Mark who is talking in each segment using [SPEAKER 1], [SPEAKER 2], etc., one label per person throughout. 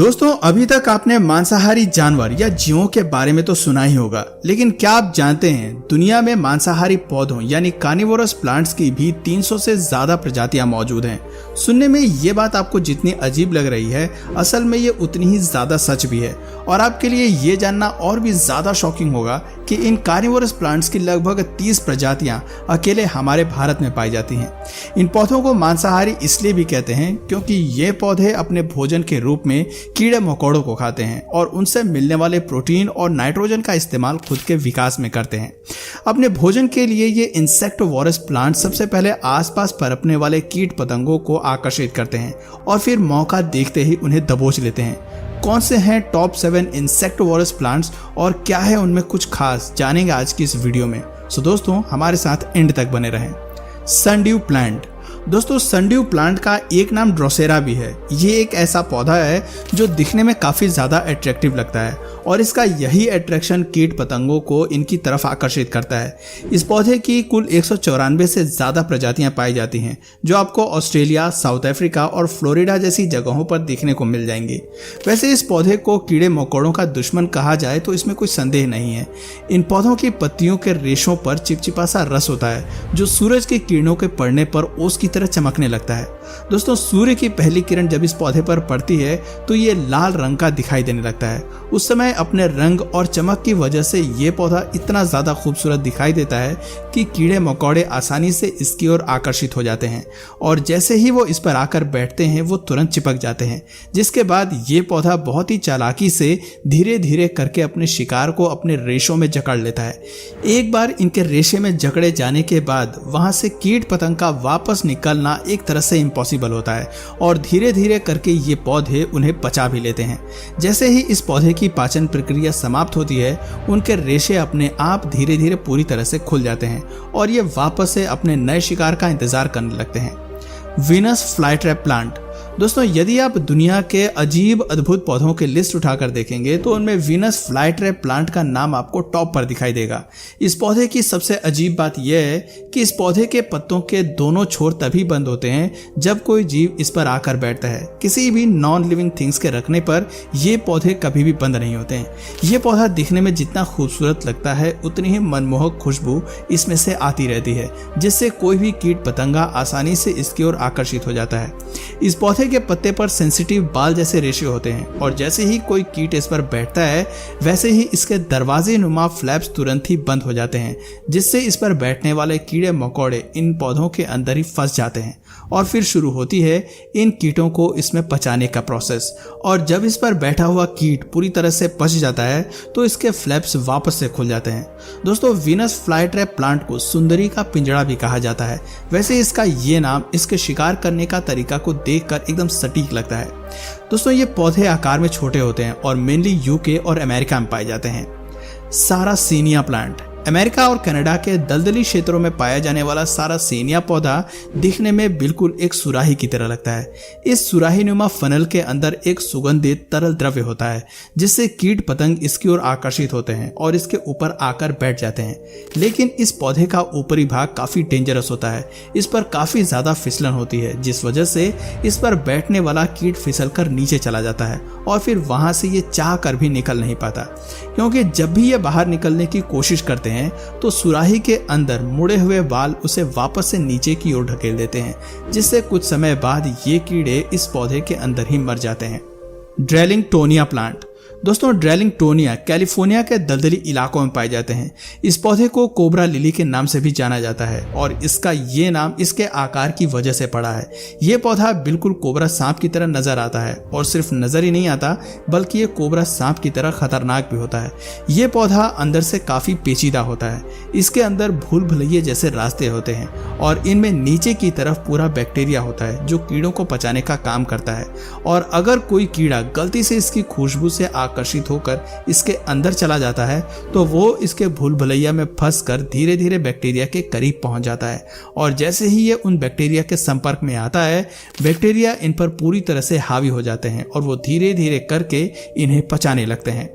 [SPEAKER 1] दोस्तों अभी तक आपने मांसाहारी जानवर या जीवों के बारे में तो सुना ही होगा, लेकिन क्या आप जानते हैं दुनिया में मांसाहारी पौधों यानी कार्निवोरस प्लांट्स की भी 300 से ज्यादा प्रजातियां मौजूद हैं। सुनने में ये बात आपको जितनी अजीब लग रही है, असल में ये उतनी ही ज्यादा सच भी है। और आपके लिए ये जानना और भी ज्यादा शॉकिंग होगा कि इन कार्निवोरस प्लांट्स की लगभग 30 प्रजातियां अकेले हमारे भारत में पाई जाती हैं। इन पौधों को मांसाहारी इसलिए भी कहते हैं क्योंकि ये पौधे अपने भोजन के रूप में कीड़े मकोड़ों को खाते हैं और उनसे मिलने वाले प्रोटीन और नाइट्रोजन का इस्तेमाल खुद के विकास में करते हैं। अपने भोजन के लिए ये इंसेक्टिवोरस प्लांट सबसे पहले आसपास पनपने वाले कीट पतंगों को आकर्षित करते हैं और फिर मौका देखते ही उन्हें दबोच लेते हैं। कौन से हैं टॉप 7 इंसेक्टिवोरस प्लांट्स और क्या है उनमें कुछ खास, जानेंगे आज की इस वीडियो में। सो दोस्तों हमारे साथ एंड तक बने रहें। Sundew plant. दोस्तों सनड्यू प्लांट का एक नाम ड्रोसेरा भी है। ये एक ऐसा पौधा है जो दिखने में काफी ज्यादा अट्रैक्टिव लगता है और इसका यही अट्रैक्शन कीट पतंगों को इनकी तरफ आकर्षित करता है। इस पौधे की कुल 194 से ज्यादा प्रजातियां पाई जाती हैं जो आपको ऑस्ट्रेलिया, साउथ अफ्रीका और फ्लोरिडा जैसी जगहों पर देखने को मिल जाएंगे। वैसे इस पौधे को कीड़े मकोड़ों का दुश्मन कहा जाए तो इसमें कोई संदेह नहीं है। इन पौधों की पत्तियों के रेशों पर चिपचिपा सा रस होता है जो सूरज की किरणों के पड़ने पर ओस की तरह चमकने लगता है। दोस्तों सूर्य की पहली किरण जब इस पौधे पर पड़ती है तो ये लाल रंग का दिखाई देने लगता है। उस समय अपने रंग और चमक की वजह से ये पौधा इतना ज्यादा खूबसूरत दिखाई देता है कि कीड़े मकोड़े आसानी से इसकी ओर आकर्षित हो जाते हैं और जैसे ही वो इस पर आकर बैठते हैं वो तुरंत चिपक जाते हैं, जिसके बाद ये पौधा बहुत ही चालाकी से धीरे धीरे करके अपने शिकार को अपने रेशों में जकड़ लेता है। एक बार इनके रेशे में जकड़े जाने के बाद वहां से कीट पतंग का वापस निकलना एक तरह से इम्पॉसिबल होता है और धीरे धीरे करके ये पौधे उन्हें पचा भी लेते हैं। जैसे ही इस पौधे की पाचन प्रक्रिया समाप्त होती है उनके रेशे अपने आप धीरे धीरे पूरी तरह से खुल जाते हैं और ये वापस से अपने नए शिकार का इंतजार करने लगते हैं। Venus flytrap plant. दोस्तों यदि आप दुनिया के अजीब अद्भुत पौधों की लिस्ट उठाकर देखेंगे तो उनमें वीनस फ्लाईट्रैप प्लांट का नाम आपको टॉप पर दिखाई देगा। इस पौधे की सबसे अजीब बात यह है कि इस पौधे के पत्तों के दोनों छोर तभी बंद होते हैं जब कोई जीव इस पर आकर बैठता है। किसी भी नॉन लिविंग थिंग्स के रखने पर ये पौधे कभी भी बंद नहीं होते हैं। ये पौधा दिखने में जितना खूबसूरत लगता है उतनी ही मनमोहक खुशबू इसमें से आती रहती है, जिससे कोई भी कीट पतंगा आसानी से इसकी ओर आकर्षित हो जाता है। इस पौधे के पत्ते पर सेंसिटिव बाल जैसे रेशे होते हैं और जैसे ही कोई कीट इस पर बैठता है वैसे ही इसके दरवाजे नुमा फ्लैप्स तुरंत ही बंद हो जाते हैं, जिससे इस पर बैठने वाले कीड़े मकोड़े इन पौधों के अंदर ही फंस जाते हैं और फिर शुरू होती है इन कीटों को इसमें पचाने का प्रोसेस। और जब इस पर बैठा हुआ कीट पूरी तरह से पच जाता है तो इसके फ्लैप्स वापस से खुल जाते हैं। दोस्तों वीनस फ्लाईट्रैप प्लांट को सुंदरी का पिंजड़ा भी कहा जाता है। वैसे इसका ये नाम इसके शिकार करने का तरीका को देखकर एकदम सटीक लगता है। दोस्तों ये पौधे आकार में छोटे होते हैं और मेनली यूके और अमेरिका में पाए जाते हैं। सारासीनिया प्लांट। अमेरिका और कनाडा के दलदली क्षेत्रों में पाया जाने वाला सारासीनिया पौधा दिखने में बिल्कुल एक सुराही की तरह लगता है। इस सुराही नुमा फनल के अंदर एक सुगंधित तरल द्रव्य होता है जिससे कीट पतंग इसकी ओर आकर्षित होते हैं और इसके ऊपर आकर बैठ जाते हैं। लेकिन इस पौधे का ऊपरी भाग काफी डेंजरस होता है। इस पर काफी ज्यादा फिसलन होती है जिस वजह से इस पर बैठने वाला कीट फिसल कर नीचे चला जाता है और फिर वहां से ये चाह कर भी निकल नहीं पाता, क्योंकि जब भी ये बाहर निकलने की कोशिश करते हैं तो सुराही के अंदर मुड़े हुए बाल उसे वापस से नीचे की ओर ढकेल देते हैं, जिससे कुछ समय बाद ये कीड़े इस पौधे के अंदर ही मर जाते हैं। ड्रेलिंगटोनिया प्लांट। दोस्तों ड्रेलिंगटोनिया कैलिफोर्निया के दलदली इलाकों में पाए जाते हैं। इस पौधे को कोबरा लिली के नाम से भी जाना जाता है और इसका ये नाम इसके आकार की वजह से पड़ा है। ये पौधा बिल्कुल कोबरा सांप की तरह नजर आता है और सिर्फ नजर ही नहीं आता बल्कि ये कोबरा सांप की तरह खतरनाक भी होता है। ये पौधा अंदर से काफी पेचीदा होता है। इसके अंदर भूल भुलैये जैसे रास्ते होते हैं और इनमें नीचे की तरफ पूरा बैक्टीरिया होता है जो कीड़ों को पचाने का काम करता है। और अगर कोई कीड़ा गलती से इसकी खुशबू से आकर्षित होकर इसके अंदर चला जाता है तो वो इसके भूल भुलैया में फंसकर धीरे धीरे बैक्टीरिया के करीब पहुंच जाता है और जैसे ही ये उन बैक्टीरिया के संपर्क में आता है बैक्टीरिया इन पर पूरी तरह से हावी हो जाते हैं और वो धीरे धीरे करके इन्हें पचाने लगते हैं।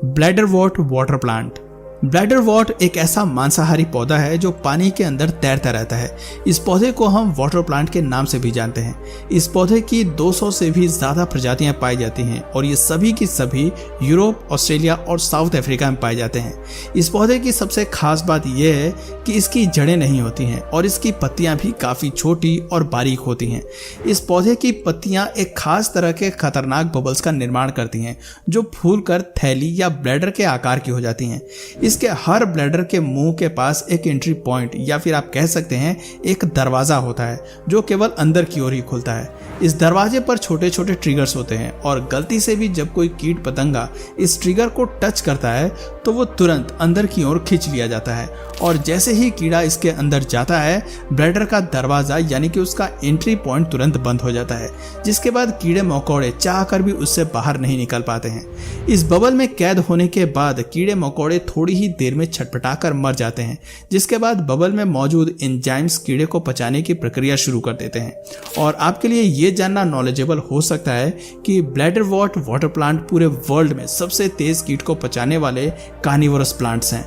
[SPEAKER 1] Bladderwort water plant. ब्लैडरवॉर्ट एक ऐसा मांसाहारी पौधा है जो पानी के अंदर तैरता रहता है। इस पौधे को हम वाटर प्लांट के नाम से भी जानते हैं। इस पौधे की 200 से भी ज्यादा प्रजातियां पाई जाती हैं और ये सभी की सभी यूरोप, ऑस्ट्रेलिया और साउथ अफ्रीका में पाए जाते हैं। इस पौधे की सबसे खास बात यह है कि इसकी जड़ें नहीं होती हैं और इसकी पत्तियां भी काफी छोटी और बारीक होती हैं। इस पौधे की पत्तियां एक खास तरह के खतरनाक बबल्स का निर्माण करती हैं जो फूलकर थैली या ब्लैडर के आकार की हो जाती हैं। इसके हर ब्लैडर के मुंह के पास एक एंट्री पॉइंट या फिर आप कह सकते हैं एक दरवाजा होता है जो केवल अंदर की ओर ही खुलता है। इस दरवाजे पर छोटे छोटे ट्रिगर्स होते हैं और गलती से भी जब कोई कीट पतंगा इस ट्रिगर को टच करता है तो वो तुरंत अंदर की ओर खींच लिया जाता है और जैसे ही कीड़ा इसके अंदर जाता है ब्लैडर का दरवाजा यानी कि उसका एंट्री पॉइंट तुरंत बंद हो जाता है, जिसके बाद कीड़े मकोड़े चाहकर भी उससे बाहर नहीं निकल पाते हैं। इस बबल में कैद होने के बाद कीड़े मकोड़े थोड़ी ही देर में छटपटाकर मर जाते हैं, जिसके बाद बबल में मौजूद एंजाइम्स कीड़े को पचाने की प्रक्रिया शुरू कर देते हैं। और आपके लिए ये जानना नॉलेजेबल हो सकता है कि ब्लैडरवॉर्ट वाटर प्लांट पूरे वर्ल्ड में सबसे तेज कीट को पचाने वाले कार्निवोरस प्लांट्स हैं।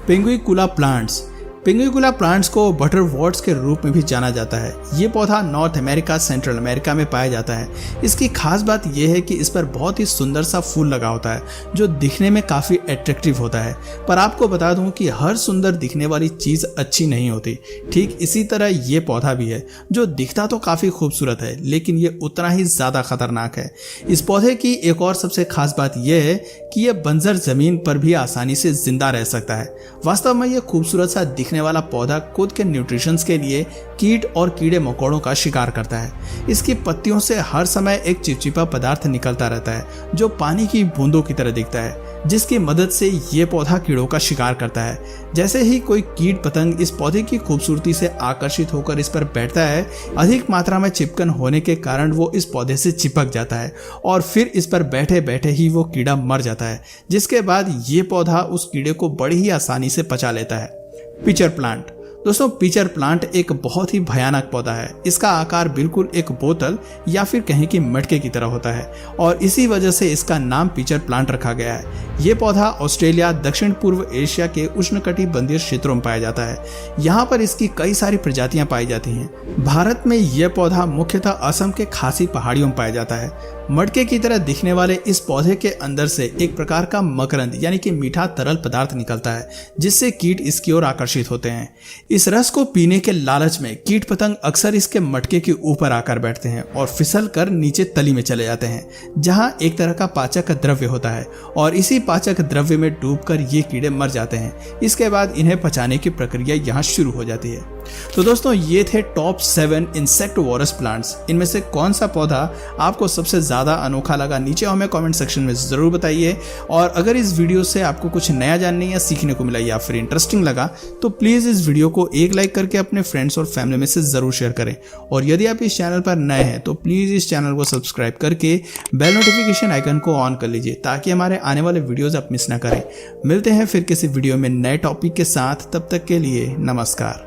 [SPEAKER 1] पेंगुइकुला प्लांट्स। पेंगुइकुला प्लांट्स को बटरवॉर्ट्स के रूप में भी जाना जाता है। ये पौधा नॉर्थ अमेरिका, सेंट्रल अमेरिका में पाया जाता है। इसकी खास बात यह है कि इस पर बहुत ही सुंदर सा फूल लगा होता है जो दिखने में काफी अट्रैक्टिव होता है। पर आपको बता दूं कि हर सुंदर दिखने वाली चीज अच्छी नहीं होती। ठीक इसी तरह ये पौधा भी है जो दिखता तो काफी खूबसूरत है लेकिन ये उतना ही ज्यादा खतरनाक है। इस पौधे की एक और सबसे खास बात यह है कि यह बंजर जमीन पर भी आसानी से जिंदा रह सकता है। वास्तव में यह खूबसूरत सा दिखने वाला पौधा खुद के न्यूट्रिशंस के लिए कीट और कीड़े मकोड़ों का शिकार करता है। इसकी पत्तियों से हर समय एक चिपचिपा पदार्थ निकलता रहता है जो पानी की बूंदों की तरह दिखता है, जिसकी मदद से ये पौधा कीड़ों का शिकार करता है। जैसे ही कोई कीट पतंग इस पौधे की खूबसूरती से आकर्षित होकर इस पर बैठता है, अधिक मात्रा में चिपकन होने के कारण वो इस पौधे से चिपक जाता है और फिर इस पर बैठे बैठे ही वो कीड़ा मर जाता है, जिसके बाद ये पौधा उस कीड़े को बड़ी ही आसानी से पचा लेता है। Pitcher plant. दोस्तों, पिचर प्लांट एक बहुत ही भयानक पौधा है। इसका आकार बिल्कुल एक बोतल या फिर कहें कि मटके की तरह होता है और इसी वजह से इसका नाम पिचर प्लांट रखा गया है। ये पौधा ऑस्ट्रेलिया, दक्षिण पूर्व एशिया के उष्णकटिबंधीय क्षेत्रों में पाया जाता है। यहाँ पर इसकी कई सारी प्रजातियां पाई जाती हैं। भारत में यह पौधा मुख्यतः असम के खासी पहाड़ियों में पाया जाता है। मटके की तरह दिखने वाले इस पौधे के अंदर से एक प्रकार का मकरंद यानी कि मीठा तरल पदार्थ निकलता है, जिससे कीट इसकी ओर आकर्षित होते हैं। इस रस को पीने के लालच में कीट पतंग अक्सर इसके मटके के ऊपर आकर बैठते हैं और फिसल कर नीचे तली में चले जाते हैं, जहां एक तरह का पाचक द्रव्य होता है और इसी पाचक द्रव्य में डूबकर ये कीड़े मर जाते हैं। इसके बाद इन्हें पचाने की प्रक्रिया यहाँ शुरू हो जाती है। तो दोस्तों, ये थे टॉप 7 इंसेक्टिवोरस प्लांट्स। इनमें से कौन सा पौधा आपको सबसे ज्यादा अनोखा लगा, नीचे हमें कमेंट सेक्शन में जरूर बताइए। और अगर इस वीडियो से आपको कुछ नया जानने या सीखने को मिला या फिर इंटरेस्टिंग लगा तो प्लीज इस वीडियो को एक लाइक करके अपने फ्रेंड्स और फैमिली में से जरूर शेयर करें। और यदि आप इस चैनल पर नए हैं तो प्लीज इस चैनल को सब्सक्राइब करके बेल नोटिफिकेशन आइकन को ऑन कर लीजिए ताकि हमारे आने वाले वीडियोज आप मिस ना करें। मिलते हैं फिर किसी वीडियो में नए टॉपिक के साथ, तब तक के लिए नमस्कार।